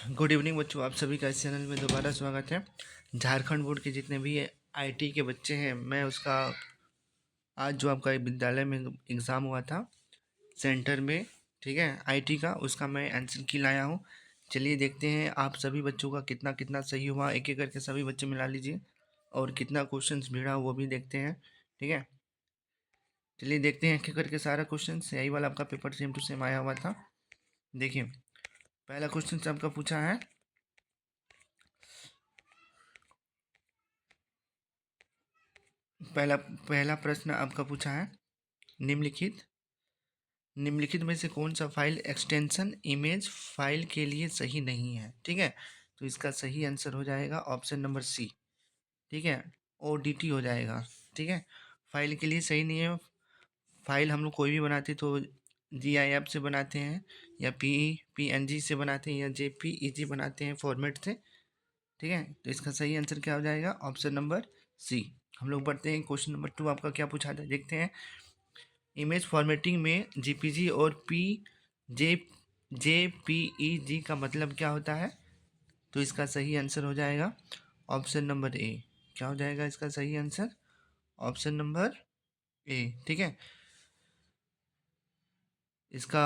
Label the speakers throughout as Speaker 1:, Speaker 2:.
Speaker 1: Good evening बच्चों, आप सभी का इस चैनल में दोबारा स्वागत है। झारखंड बोर्ड के जितने भी आईटी के बच्चे हैं, मैं उसका आज जो आपका विद्यालय में एग्ज़ाम हुआ था सेंटर में, ठीक है, आईटी का, उसका मैं आंसर की लाया हूँ। चलिए देखते हैं आप सभी बच्चों का कितना कितना सही हुआ। एक एक करके सभी बच्चे मिला लीजिए और कितना क्वेश्चंस भिड़ा वो भी देखते हैं, ठीक है। चलिए देखते हैं एक एक करके सारा क्वेश्चन। यही वाला आपका पेपर सेम टू सेम आया हुआ था। देखिए पहला क्वेश्चन आपका पूछा है, पहला पहला प्रश्न आपका पूछा है, निम्नलिखित निम्नलिखित में से कौन सा फाइल एक्सटेंशन इमेज फाइल के लिए सही नहीं है, ठीक है। तो इसका सही आंसर हो जाएगा ऑप्शन नंबर सी, ठीक है, ओडीटी हो जाएगा, ठीक है। फाइल के लिए सही नहीं है। फाइल हम लोग कोई भी बनाते तो जीआईएफ से बनाते हैं या पीएनजी से बनाते हैं या जेपीईजी बनाते हैं फॉर्मेट से, ठीक है। तो इसका सही आंसर क्या हो जाएगा, ऑप्शन नंबर सी। हम लोग बढ़ते हैं क्वेश्चन नंबर 2, आपका क्या पूछा था देखते हैं। इमेज फॉर्मेटिंग में जीपीजी और जे जेपीईजी का मतलब क्या होता है। तो इसका सही आंसर हो जाएगा ऑप्शन नंबर ए। क्या हो जाएगा इसका सही आंसर, ऑप्शन नंबर ए, ठीक है। इसका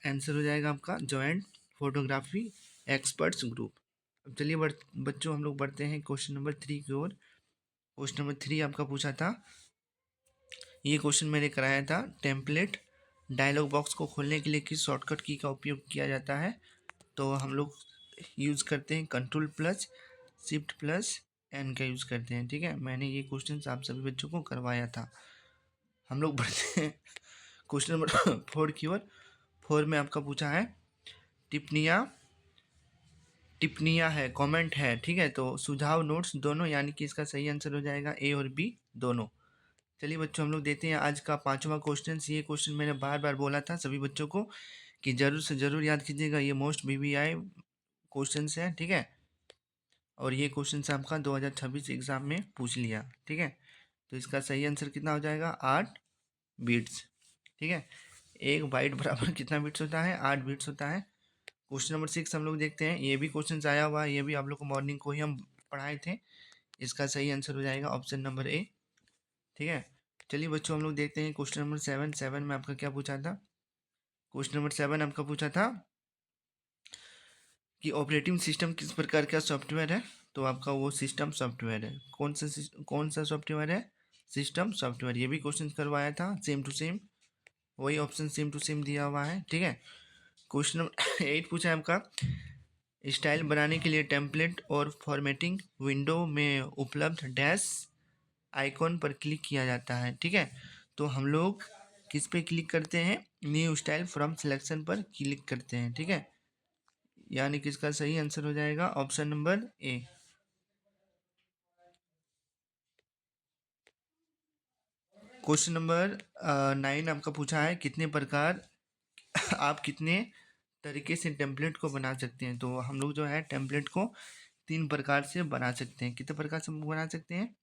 Speaker 1: आंसर हो जाएगा आपका जॉइंट फोटोग्राफी एक्सपर्ट्स ग्रुप। अब चलिए बच्चों हम लोग बढ़ते हैं क्वेश्चन नंबर 3 की ओर। क्वेश्चन नंबर 3 आपका पूछा था, ये क्वेश्चन मैंने कराया था, टेम्पलेट डायलॉग बॉक्स को खोलने के लिए किस शॉर्टकट की का उपयोग किया जाता है। तो हम लोग यूज़ करते हैं control plus shift plus N का यूज़ करते हैं, ठीक है। मैंने ये क्वेश्चन आप सभी बच्चों को करवाया था। हम लोग बढ़ते हैं क्वेश्चन नंबर 4 की ओर। 4 में आपका पूछा है, टिप्पणियाँ टिप्पणियाँ है, कमेंट है, ठीक है। तो सुझाव नोट्स दोनों, यानी कि इसका सही आंसर हो जाएगा ए और बी दोनों। चलिए बच्चों हम लोग देते हैं आज का 5वां क्वेश्चन। ये क्वेश्चन मैंने बार बार बोला था सभी बच्चों को कि जरूर से जरूर याद कीजिएगा, ये मोस्ट बीबीआई क्वेश्चन है, ठीक है। और ये क्वेश्चन से आपका 2026 एग्जाम में पूछ लिया, ठीक है। तो इसका सही आंसर कितना हो जाएगा, 8 बीट्स, ठीक है। एक बाइट बराबर कितना बीट्स होता है, 8 बीट्स होता है। क्वेश्चन नंबर 6 हम लोग देखते हैं। ये भी क्वेश्चन आया हुआ है, ये भी आप लोग को मॉर्निंग को ही हम पढ़ाए थे। इसका सही आंसर हो जाएगा ऑप्शन नंबर ए, ठीक है। चलिए बच्चों हम लोग देखते हैं क्वेश्चन नंबर 7 में आपका क्या पूछा था। क्वेश्चन नंबर 7 आपका पूछा था कि ऑपरेटिंग सिस्टम किस प्रकार का सॉफ्टवेयर है। तो आपका वो सिस्टम सॉफ्टवेयर है। कौन सा सॉफ्टवेयर है, सिस्टम सॉफ्टवेयर। ये भी क्वेश्चन करवाया था सेम टू सेम, वही ऑप्शन सेम टू सेम दिया हुआ है, ठीक है। क्वेश्चन नंबर 8 पूछा है आपका, स्टाइल बनाने के लिए टेम्पलेट और फॉर्मेटिंग विंडो में उपलब्ध डैश आइकॉन पर क्लिक किया जाता है, ठीक है। तो हम लोग किस पे क्लिक करते हैं, न्यू स्टाइल फ्रॉम सिलेक्शन पर क्लिक करते हैं, ठीक है। यानी कि इसका सही आंसर हो जाएगा option number A. Question number 9 आपका पूछा है, कितने प्रकार आप कितने तरीके से टेम्पलेट को बना सकते हैं। तो हम लोग जो है टेम्पलेट को 3 प्रकार से बना सकते हैं। कितने प्रकार से बना सकते हैं,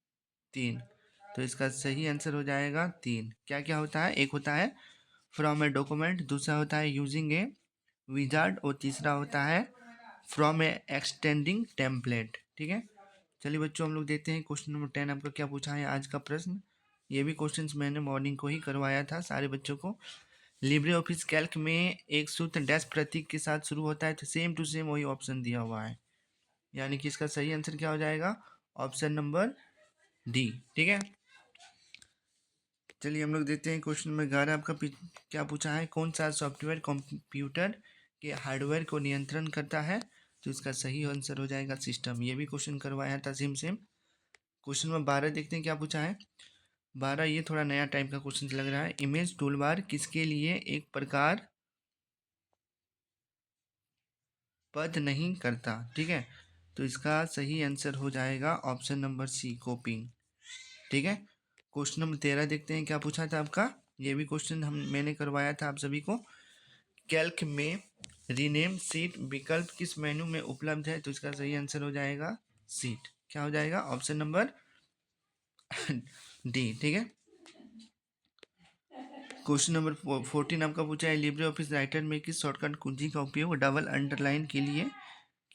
Speaker 1: 3। तो इसका सही आंसर हो जाएगा 3। क्या क्या होता है, एक होता है फ्रॉम ए डॉक्यूमेंट, दूसरा होता है यूजिंग ए विजार्ड और तीसरा होता है फ्रॉम ए एक्सटेंडिंग टेम्पलेट, ठीक है। चलिए बच्चों हम लोग देखते हैं क्वेश्चन नंबर 10 आपका क्या पूछा है आज का प्रश्न। ये भी क्वेश्चंस मैंने मॉर्निंग को ही करवाया था सारे बच्चों को। लिब्रे ऑफिस कैल्क में एक सूत्र डैश प्रतीक के साथ शुरू होता है। तो सेम टू सेम वही ऑप्शन दिया हुआ है, यानी कि इसका सही आंसर क्या हो जाएगा, ऑप्शन नंबर डी, ठीक है। चलिए हम लोग देखते हैं क्वेश्चन नंबर 11 आपका क्या पूछा है, कौन सा सॉफ्टवेयर कंप्यूटर के हार्डवेयर को नियंत्रण करता है। तो इसका सही आंसर हो जाएगा सिस्टम। ये भी क्वेश्चन करवाया था सेम सेम। क्वेश्चन नंबर 12 देखते हैं क्या पूछा है। 12 ये थोड़ा नया टाइप का क्वेश्चन लग रहा है, इमेज टूलबार किसके लिए एक प्रकार पद नहीं करता, ठीक है। तो इसका सही आंसर हो जाएगा ऑप्शन नंबर सी, कॉपिंग, ठीक है। क्वेश्चन नंबर 13 देखते हैं क्या पूछा था आपका। ये भी क्वेश्चन मैंने करवाया था आप सभी को। कैल्क में रीनेम सीट विकल्प किस मेनू में उपलब्ध है। तो इसका सही आंसर हो जाएगा सीट। क्या हो जाएगा, ऑप्शन नंबर डी, ठीक है। क्वेश्चन नंबर 14 आपका पूछा है, लिब्रे ऑफिस राइटर में किस शॉर्टकट कुंजी का उपयोग डबल अंडरलाइन के लिए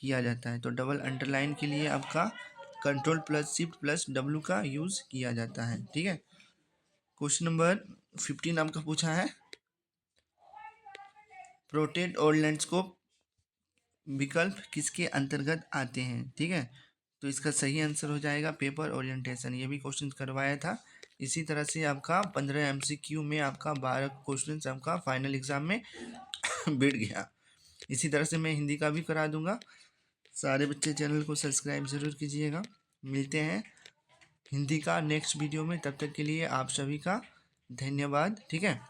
Speaker 1: किया जाता है। तो डबल अंडरलाइन के लिए आपका control plus shift plus W का यूज़ किया जाता है। ठीक है। क्वेश्चन नंबर 15 आपका पूछा है, प्रोटेक्ट और लैंडस्केप विकल्प किसके अंतर्गत आते हैं। ठीक है। तो इसका सही आंसर हो जाएगा पेपर ओरिएंटेशन। ये भी क्वेश्चन करवाया था। इसी तरह से आपका 15 MCQ में आपका 12 क्वेश्चन आपका फाइनल एग्जाम में बैठ गया। इसी तरह से मैं हिंदी का भी करा दूंगा। सारे बच्चे चैनल को सब्सक्राइब ज़रूर कीजिएगा। मिलते हैं हिंदी का नेक्स्ट वीडियो में। तब तक के लिए आप सभी का धन्यवाद। ठीक है।